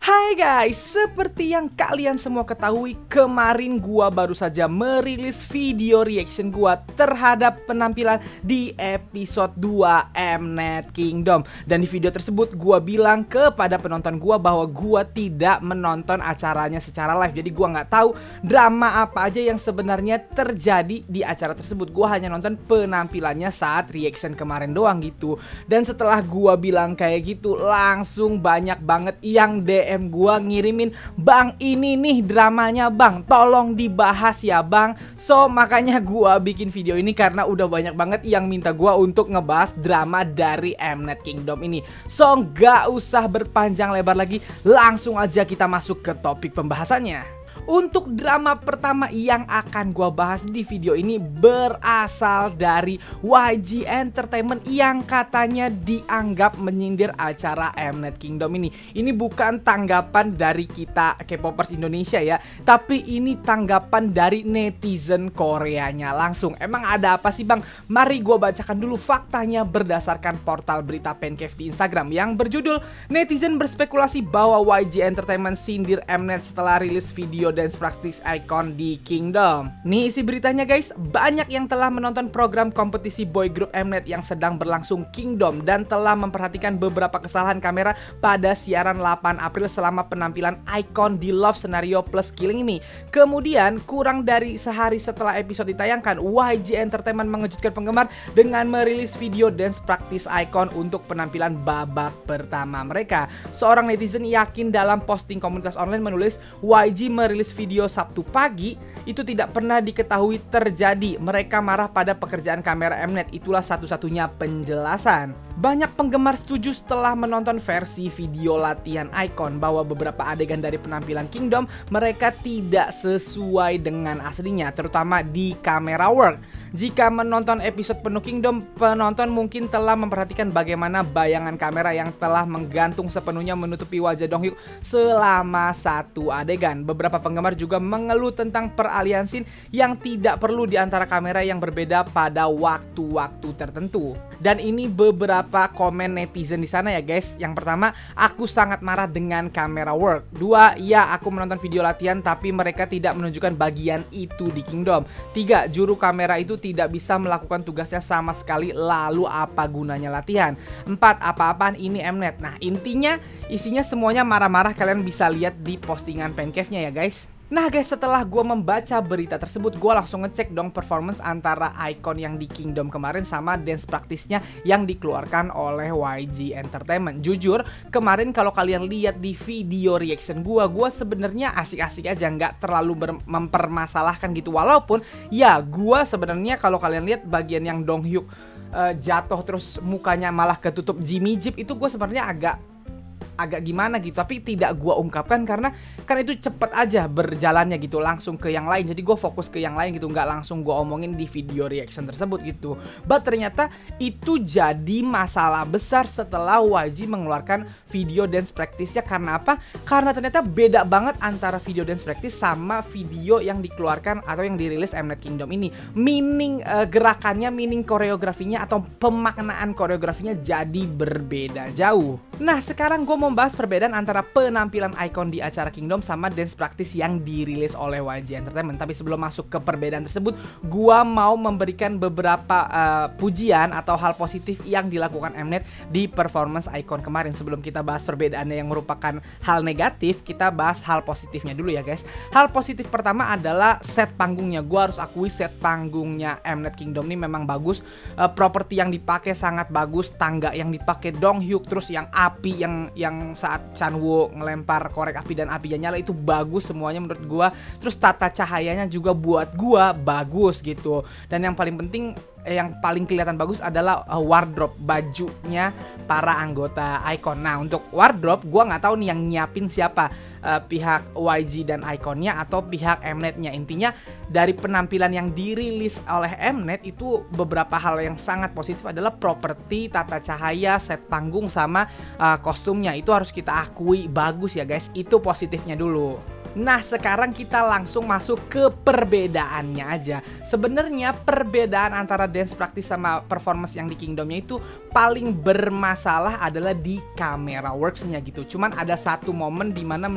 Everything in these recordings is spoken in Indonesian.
Hai guys, seperti yang kalian semua ketahui, kemarin gua baru saja merilis video reaction gua terhadap penampilan di episode 2 Mnet Kingdom. Dan di video tersebut gua bilang kepada penonton gua bahwa gua tidak menonton acaranya secara live. Jadi gua nggak tahu drama apa aja yang sebenarnya terjadi di acara tersebut. Gua hanya nonton penampilannya saat reaction kemarin doang gitu. Dan setelah gua bilang kayak gitu, langsung banyak banget yang DM gua ngirimin, "Bang, ini nih dramanya bang, tolong dibahas ya bang." So makanya gua bikin video ini karena udah banyak banget yang minta gua untuk ngebahas drama dari Mnet Kingdom ini. So gak usah berpanjang lebar lagi, langsung aja kita masuk ke topik pembahasannya. Untuk drama pertama yang akan gua bahas di video ini berasal dari YG Entertainment yang katanya dianggap menyindir acara Mnet Kingdom ini. Ini bukan tanggapan dari kita K-popers Indonesia ya, tapi ini tanggapan dari netizen Koreanya langsung. Emang ada apa sih bang? Mari gua bacakan dulu faktanya berdasarkan portal berita Pancake di Instagram yang berjudul "Netizen berspekulasi bahwa YG Entertainment sindir Mnet setelah rilis video dance practice icon di Kingdom." Nih isi beritanya guys, banyak yang telah menonton program kompetisi boy group Mnet yang sedang berlangsung Kingdom dan telah memperhatikan beberapa kesalahan kamera pada siaran 8 April selama penampilan icon di Love Scenario Plus Killing Me. Kemudian kurang dari sehari setelah episode ditayangkan, YG Entertainment mengejutkan penggemar dengan merilis video dance practice icon untuk penampilan babak pertama mereka. Seorang netizen yakin dalam posting komunitas online menulis, "YG merilis video Sabtu pagi, itu tidak pernah diketahui terjadi. Mereka marah pada pekerjaan kamera Mnet, itulah satu-satunya penjelasan." Banyak penggemar setuju setelah menonton versi video latihan icon bahwa beberapa adegan dari penampilan Kingdom mereka tidak sesuai dengan aslinya, terutama di camera work. Jika menonton episode penuh Kingdom, penonton mungkin telah memperhatikan bagaimana bayangan kamera yang telah menggantung sepenuhnya menutupi wajah Donghyuk selama satu adegan. Beberapa penggemar juga mengeluh tentang peralihan scene yang tidak perlu di antara kamera yang berbeda pada waktu-waktu tertentu. Dan ini beberapa komen netizen di sana ya guys. Yang pertama, "Aku sangat marah dengan camera work." 2, "Ya, aku menonton video latihan tapi mereka tidak menunjukkan bagian itu di Kingdom." 3, "Juru kamera itu tidak bisa melakukan tugasnya sama sekali, lalu apa gunanya latihan?" 4, "Apa-apaan ini Mnet." Nah intinya isinya semuanya marah-marah, kalian bisa lihat di postingan Pancake-nya ya guys. Nah guys, setelah gue membaca berita tersebut, gue langsung ngecek dong performance antara icon yang di Kingdom kemarin sama dance praktisnya yang dikeluarkan oleh YG Entertainment. Jujur, kemarin kalau kalian lihat di video reaction gue sebenarnya asik-asik aja, nggak terlalu mempermasalahkan gitu. Walaupun ya gue sebenarnya kalau kalian lihat bagian yang Donghyuk jatuh terus mukanya malah ketutup Jimmy Jeep, itu gue sebenarnya agak gimana gitu, tapi tidak gua ungkapkan karena kan itu cepet aja berjalannya gitu, langsung ke yang lain. Jadi gue fokus ke yang lain gitu, nggak langsung gue omongin di video reaction tersebut gitu. But ternyata itu jadi masalah besar setelah YG mengeluarkan video dance practice-nya. Karena apa? Karena ternyata beda banget antara video dance practice sama video yang dikeluarkan atau yang dirilis Mnet Kingdom ini. Meaning gerakannya, meaning koreografinya atau pemaknaan koreografinya jadi berbeda jauh. Nah sekarang gue membahas perbedaan antara penampilan icon di acara Kingdom sama dance practice yang dirilis oleh YG Entertainment. Tapi sebelum masuk ke perbedaan tersebut, gua mau memberikan beberapa pujian atau hal positif yang dilakukan Mnet di performance icon kemarin. Sebelum kita bahas perbedaannya yang merupakan hal negatif, kita bahas hal positifnya dulu ya guys. Hal positif pertama adalah set panggungnya. Gua harus akui set panggungnya Mnet Kingdom ini memang bagus. Properti yang dipakai sangat bagus, tangga yang dipakai Donghyuk, terus yang api yang saat Chanwoo ngelempar korek api dan apinya nyala itu bagus semuanya menurut gua. Terus tata cahayanya juga buat gua bagus gitu. Dan yang paling penting, yang paling kelihatan bagus adalah wardrobe, bajunya para anggota icon. Nah untuk wardrobe gua nggak tahu nih yang nyiapin siapa, pihak YG dan iconnya atau pihak Mnetnya. Intinya dari penampilan yang dirilis oleh Mnet itu beberapa hal yang sangat positif adalah properti, tata cahaya, set panggung sama kostumnya. Itu harus kita akui bagus ya guys, itu positifnya dulu. Nah, sekarang kita langsung masuk ke perbedaannya aja. Sebenarnya perbedaan antara dance practice sama performance yang di Kingdomnya itu paling bermasalah adalah di camera works-nya gitu. Cuman ada satu momen dimana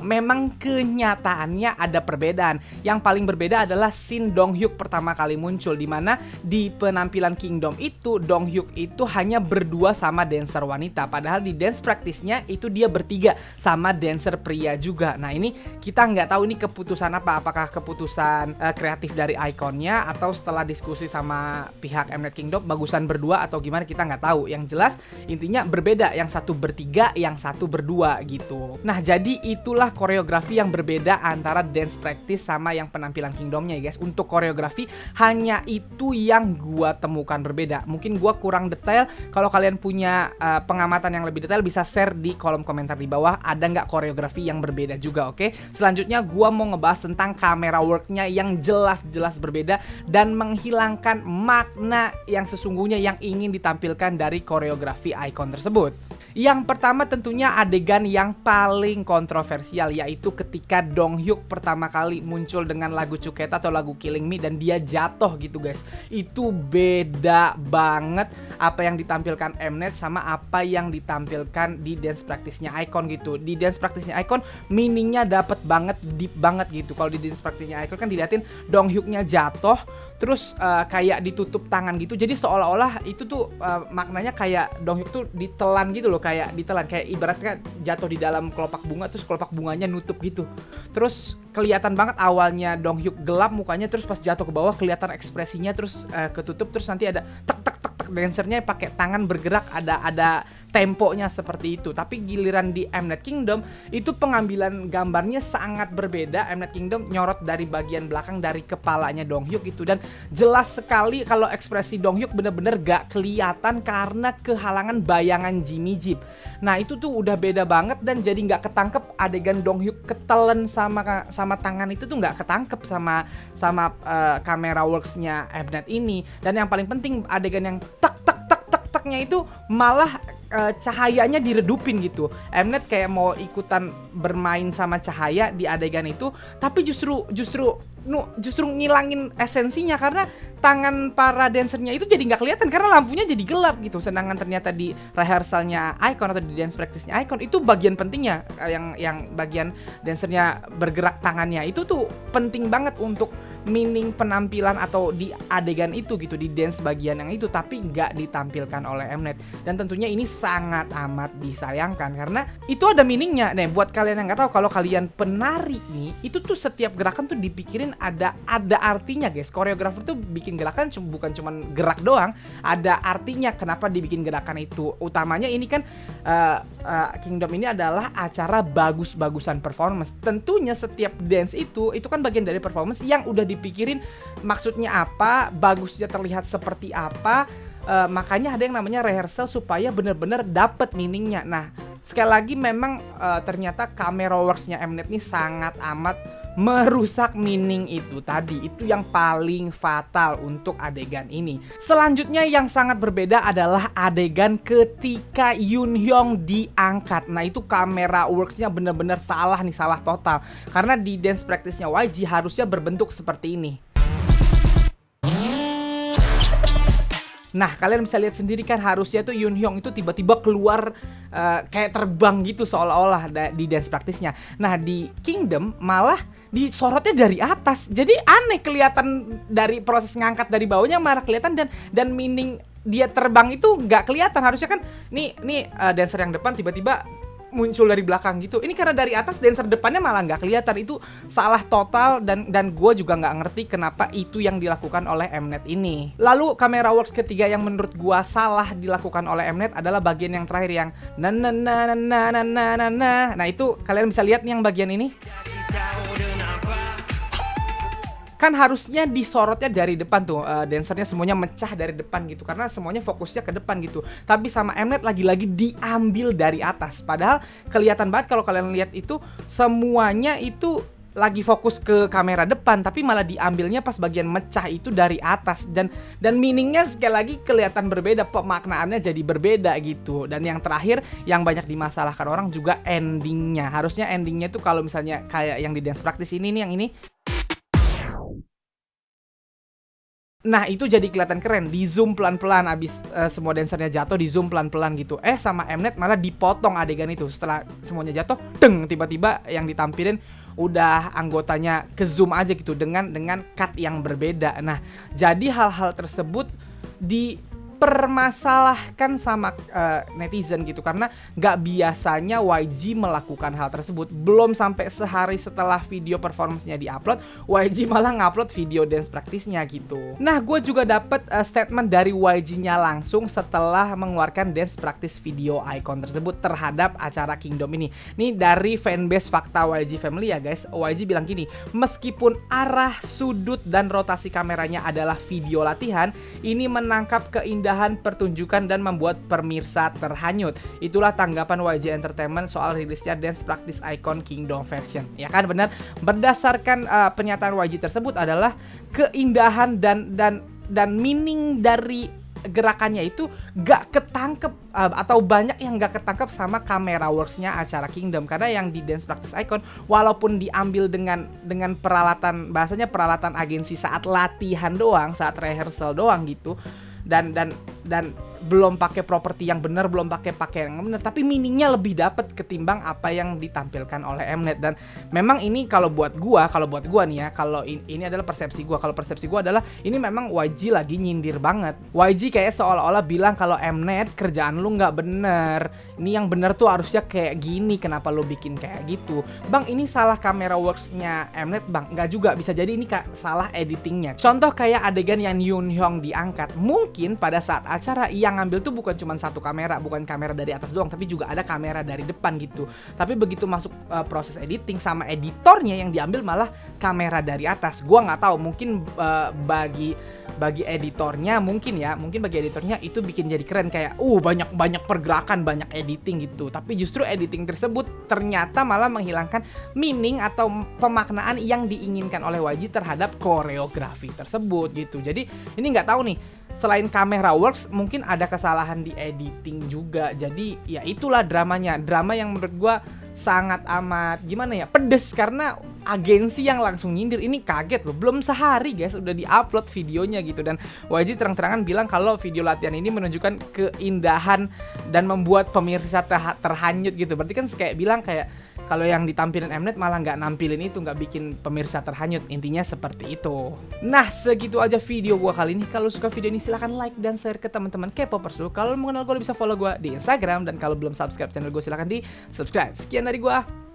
memang kenyataannya ada perbedaan. Yang paling berbeda adalah scene Dong Hyuk pertama kali muncul, dimana di penampilan Kingdom itu Dong Hyuk itu hanya berdua sama dancer wanita, padahal di dance practice-nya itu dia bertiga sama dancer pria juga. Nah, ini kita nggak tahu ini keputusan apa, apakah keputusan kreatif dari ikonnya atau setelah diskusi sama pihak Mnet Kingdom bagusan berdua atau gimana, kita nggak tahu. Yang jelas intinya berbeda, yang satu bertiga, yang satu berdua gitu. Nah, jadi itulah koreografi yang berbeda antara dance practice sama yang penampilan Kingdomnya ya guys. Untuk koreografi hanya itu yang gua temukan berbeda. Mungkin gua kurang detail. Kalau kalian punya pengamatan yang lebih detail bisa share di kolom komentar di bawah, ada nggak koreografi yang berbeda juga, oke? Selanjutnya gua mau ngebahas tentang camera worknya yang jelas-jelas berbeda dan menghilangkan makna yang sesungguhnya yang ingin ditampilkan dari koreografi icon tersebut. Yang pertama tentunya adegan yang paling kontroversial, yaitu ketika Dong Hyuk pertama kali muncul dengan lagu Cuketa atau lagu Killing Me dan dia jatuh gitu guys. Itu beda banget apa yang ditampilkan Mnet sama apa yang ditampilkan di dance practice-nya Icon gitu. Di dance practice-nya Icon meaning-nya dapet banget, deep banget gitu. Kalau di dance practice-nya Icon kan diliatin Dong Hyuk-nya jatuh terus kayak ditutup tangan gitu. Jadi seolah-olah itu tuh maknanya kayak Dong Hyuk tuh ditelan gitu loh, kayak ditelan, kayak ibaratnya jatuh di dalam kelopak bunga terus kelopak bunganya nutup gitu. Terus kelihatan banget awalnya Dong Hyuk gelap mukanya, terus pas jatuh ke bawah kelihatan ekspresinya terus ketutup, terus nanti ada tek tek tek tek, dancernya pakai tangan bergerak, ada temponya seperti itu. Tapi giliran di Mnet Kingdom itu pengambilan gambarnya sangat berbeda. Mnet Kingdom nyorot dari bagian belakang dari kepalanya Dong Hyuk gitu, dan jelas sekali kalau ekspresi Dong Hyuk bener-bener gak kelihatan karena kehalangan bayangan Jimmy Jeep. Nah, itu tuh udah beda banget dan jadi gak ketangkep adegan Dong Hyuk ketelen sama tangan itu tuh gak ketangkep sama camera works-nya Mnet ini. Dan yang paling penting adegan yang tak tak tak tak taknya itu malah cahayanya diredupin gitu. Mnet kayak mau ikutan bermain sama cahaya di adegan itu, tapi justru ngilangin esensinya karena tangan para dancernya itu jadi nggak kelihatan karena lampunya jadi gelap gitu. Sedangkan ternyata di rehearsalnya Icon atau di dance practice-nya Icon itu bagian pentingnya, yang bagian dancernya bergerak tangannya itu tuh penting banget untuk meaning penampilan atau di adegan itu gitu, di dance bagian yang itu, tapi nggak ditampilkan oleh Mnet. Dan tentunya ini sangat amat disayangkan karena itu ada meaningnya. Nih, buat kalian yang nggak tahu, kalau kalian penari nih, itu tuh setiap gerakan tuh dipikirin ada artinya guys. Koreografer tuh bikin gerakan bukan cuman gerak doang, ada artinya kenapa dibikin gerakan itu. Utamanya ini kan Kingdom ini adalah acara bagus-bagusan performance. Tentunya setiap dance itu kan bagian dari performance yang udah dipikirin maksudnya apa, bagusnya terlihat seperti apa. Makanya ada yang namanya rehearsal supaya bener-bener dapet meaningnya. Nah, sekali lagi memang ternyata camera works-nya Mnet ini sangat amat merusak meaning itu tadi. Itu yang paling fatal untuk adegan ini. Selanjutnya yang sangat berbeda adalah adegan ketika Yoon Hyung diangkat. Nah, itu camera works-nya bener-bener salah nih, salah total. Karena di dance practice-nya YG harusnya berbentuk seperti ini. Nah, kalian bisa lihat sendiri kan, harusnya tuh Yoon Hyung itu tiba-tiba keluar kayak terbang gitu seolah-olah di dance practice-nya. Nah, di Kingdom malah disorotnya dari atas. Jadi aneh, kelihatan dari proses ngangkat dari bawahnya malah kelihatan, dan meaning dia terbang itu nggak kelihatan. Harusnya kan nih dancer yang depan tiba-tiba muncul dari belakang gitu. Ini karena dari atas dancer depannya malah nggak kelihatan. Itu salah total, dan gue juga nggak ngerti kenapa itu yang dilakukan oleh Mnet ini. Lalu camera works ketiga yang menurut gue salah dilakukan oleh Mnet adalah bagian yang terakhir yang na. Nah, itu kalian bisa lihat nih yang bagian ini. Kan harusnya disorotnya dari depan tuh, dancernya semuanya mecah dari depan gitu, karena semuanya fokusnya ke depan gitu. Tapi sama Mnet lagi-lagi diambil dari atas. Padahal kelihatan banget kalau kalian lihat itu semuanya itu lagi fokus ke kamera depan, tapi malah diambilnya pas bagian mecah itu dari atas, dan meaningnya sekali lagi kelihatan berbeda, pemaknaannya jadi berbeda gitu. Dan yang terakhir yang banyak dimasalahkan orang juga endingnya. Harusnya endingnya tuh kalau misalnya kayak yang di dance practice ini nih, yang ini, nah itu jadi kelihatan keren, di zoom pelan-pelan abis semua dancernya jatuh, di zoom pelan-pelan gitu. Sama Mnet malah dipotong adegan itu setelah semuanya jatuh, deng, tiba-tiba yang ditampilin udah anggotanya ke zoom aja gitu dengan cut yang berbeda. Nah, jadi hal-hal tersebut dipermasalahkan sama netizen gitu, karena nggak biasanya YG melakukan hal tersebut. Belum sampai sehari setelah video performance-nya diupload, YG malah ngupload video dance practice-nya gitu. Nah, gue juga dapet statement dari YG-nya langsung setelah mengeluarkan dance practice video Icon tersebut terhadap acara Kingdom ini. Nih dari fanbase Fakta YG Family ya guys. YG bilang gini, meskipun arah, sudut, dan rotasi kameranya adalah video latihan, ini menangkap keindahan pertunjukan dan membuat pemirsa terhanyut. Itulah tanggapan YG Entertainment soal rilisnya dance practice Icon Kingdom version. Ya kan, benar. Berdasarkan pernyataan YG tersebut adalah keindahan dan meaning dari gerakannya itu gak ketangkep, atau banyak yang gak ketangkep sama camera works-nya acara Kingdom. Karena yang di dance practice Icon walaupun diambil dengan peralatan, bahasanya peralatan agensi saat latihan doang, saat rehearsal doang gitu, dan belum pakai properti yang benar, belum pakai pakaian yang benar, tapi meaningnya lebih dapat ketimbang apa yang ditampilkan oleh Mnet. Dan memang ini kalau buat gua nih ya, kalau ini adalah persepsi gua. Kalau persepsi gua adalah ini memang YG lagi nyindir banget. YG kayak seolah-olah bilang kalau Mnet kerjaan lu nggak bener. Ini yang bener tuh harusnya kayak gini, kenapa lu bikin kayak gitu? Bang, ini salah kamera works-nya Mnet, Bang. Nggak juga, bisa jadi ini salah editingnya. Contoh kayak adegan yang Yoon Hyung diangkat. Mungkin pada saat acara yang ngambil tuh bukan cuma satu kamera, bukan kamera dari atas doang, tapi juga ada kamera dari depan gitu. Tapi begitu masuk proses editing sama editornya, yang diambil malah kamera dari atas. Gua nggak tahu, mungkin bagi editornya mungkin bagi editornya itu bikin jadi keren, kayak banyak pergerakan, banyak editing gitu. Tapi justru editing tersebut ternyata malah menghilangkan meaning atau pemaknaan yang diinginkan oleh YG terhadap koreografi tersebut gitu. Jadi ini nggak tahu nih, selain kamera works mungkin ada kesalahan di editing juga. Jadi ya itulah dramanya. Drama yang menurut gua sangat amat gimana ya, pedes, karena agensi yang langsung nyindir. Ini kaget loh, belum sehari guys udah diupload videonya gitu. Dan YG terang-terangan bilang kalau video latihan ini menunjukkan keindahan dan membuat pemirsa terhanyut gitu. Berarti kan kayak bilang kayak kalau yang ditampilin Mnet malah nggak nampilin itu, nggak bikin pemirsa terhanyut. Intinya seperti itu. Nah, segitu aja video gua kali ini. Kalau suka video ini silahkan like dan share ke teman-teman K-popers lu. Kalau mau kenal gue bisa follow gue di Instagram, dan kalau belum subscribe channel gue silahkan di subscribe. Sekian dari gua.